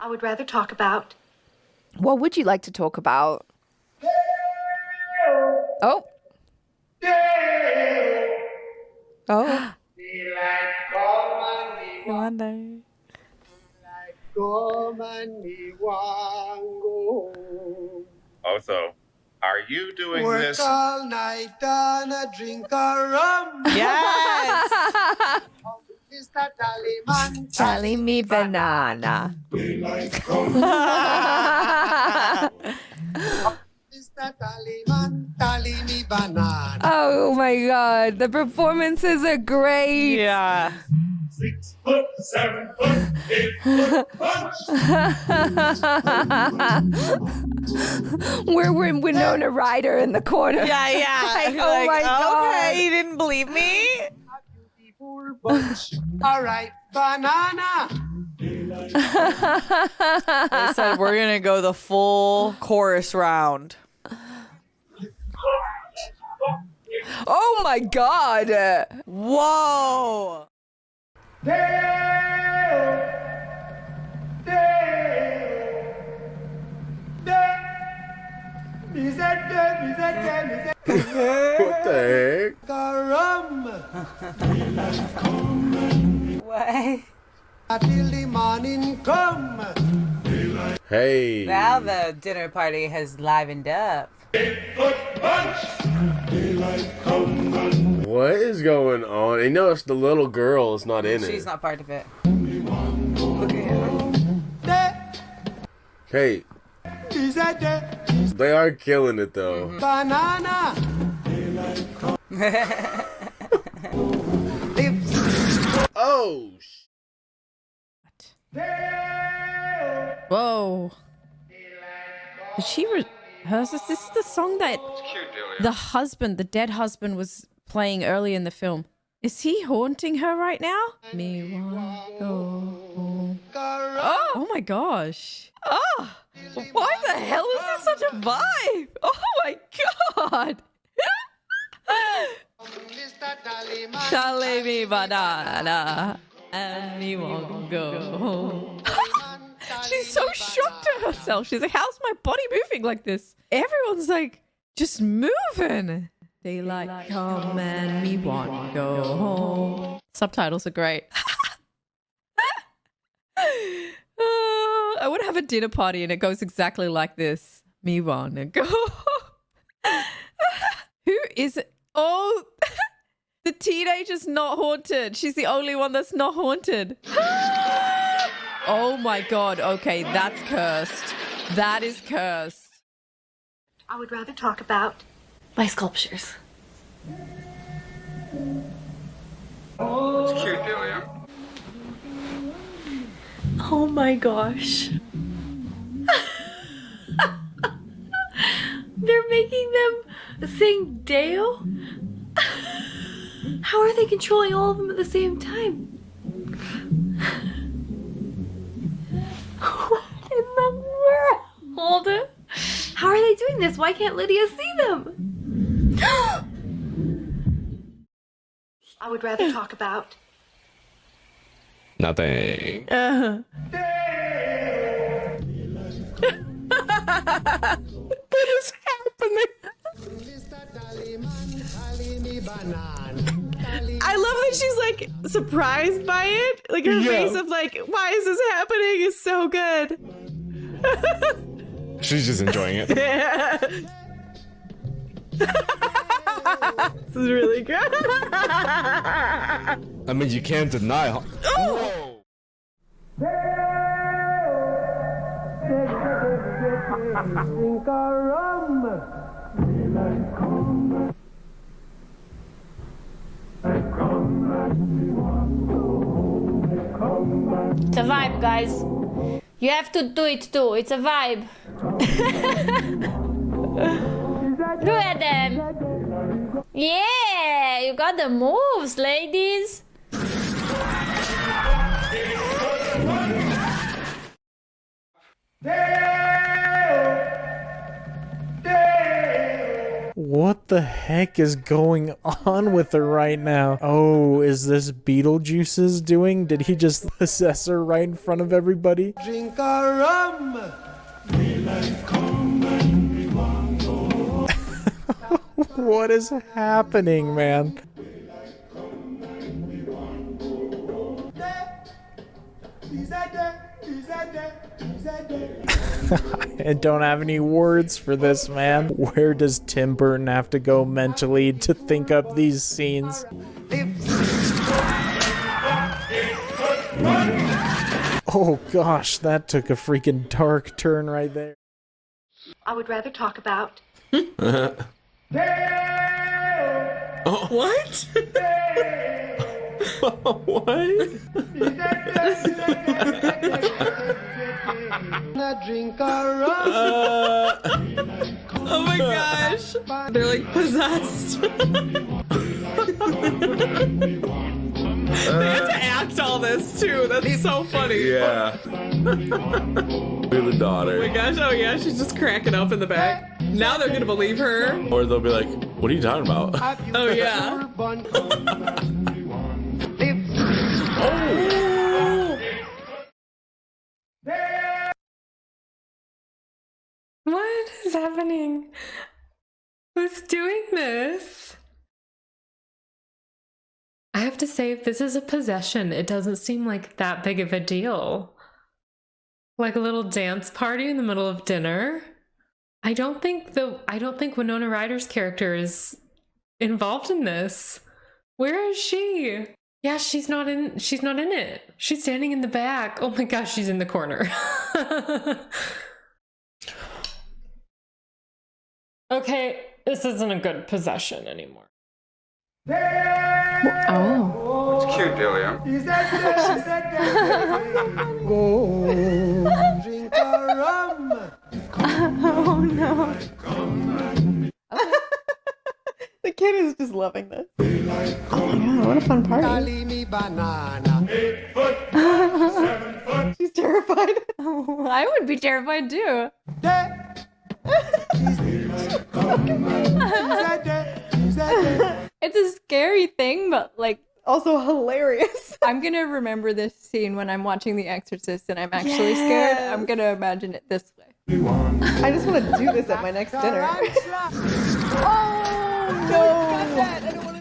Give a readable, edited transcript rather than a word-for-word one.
I would rather talk about. What would you like to talk about? Oh. Oh. Also, are you doing Work this? all night and a drink a rum. Yes. Mr. Tallyman, Tally me banana. Mr. Tallyman, tally me banana. Oh my god, the performances are great. Yeah. 6 foot, 7 foot, 8 foot punch. We're Winona Ryder in the corner. Yeah, yeah. Like, You're oh my god. Okay, you didn't believe me? Beautiful bunch. All right, banana. They said we're gonna go the full chorus round. Oh my god. Whoa. What the heck? Rum. What? Till the morning come. Hey. Now the dinner party has livened up. What is going on? You know, it's the little girl is not in She's it. not part of it. Look at him. Hey, Is that the they are killing it though. banana? Oh. Whoa. Did she rehearse this? This is the song that the dead husband was playing early in the film. Is he haunting her right now? Me wanna go home. Oh my gosh. Oh, why the hell is this such a vibe? Oh my god. Mr. Tallyman, Tally me banana and me wanna go home. She's so shocked at herself. She's like, how's my body moving like this? Everyone's like, just moving. Daylight come and me want to go home. Subtitles are great. I would have a dinner party and it goes exactly like this. Me want to go home. Who is it? Oh, the teenager's not haunted. She's the only one that's not haunted. Oh my god. Okay, that's cursed. That is cursed. I would rather talk about my sculptures. It's cute, Delia. Oh my gosh. They're making them sing Dale? How are they controlling all of them at the same time? What in the world? How are they doing this? Why can't Lydia see them? I would rather talk about. Nothing. What is happening? I love that she's like surprised by it. Like her face of like, why is this happening is so good. She's just enjoying it. This is really good. I mean, you can't deny. Oh! It's a vibe, guys. You have to do it too. It's a vibe. Look at them. Yeah, you got the moves, ladies. What the heck is going on with her right now? Oh, is this Beetlejuice's doing? Did he just possess her right in front of everybody? Drink a rum. What is happening, man? I don't have any words for this, man. Where does Tim Burton have to go mentally to think up these scenes? Oh gosh, that took a freaking dark turn right there. I would rather talk about. Oh, what? What? Drink a rum. Oh my gosh. They're like possessed. They have to act all this too. That's so funny. Yeah. We're the daughter. Oh my gosh, oh yeah, she's just cracking up in the back. Now they're gonna believe her. Or they'll be like, what are you talking about? Oh yeah. What is happening? Who's doing this? I have to say, if this is a possession, it doesn't seem like that big of a deal. Like a little dance party in the middle of dinner. I don't think Winona Ryder's character is involved in this. Where is she? Yeah, she's not in it. She's standing in the back. Oh my gosh, she's in the corner. Okay, this isn't a good possession anymore. Oh. It's cute, Delia. Drink a rum. Oh no. The kid is just loving this. Oh my god, what a fun party. Call me banana. 8 foot, 7 foot. She's terrified. Oh, I would be terrified too. It's a scary thing, but like Also hilarious. I'm gonna remember this scene when I'm watching The Exorcist and I'm actually scared. I'm gonna imagine it this way. I just want to do this at my next dinner. Oh no!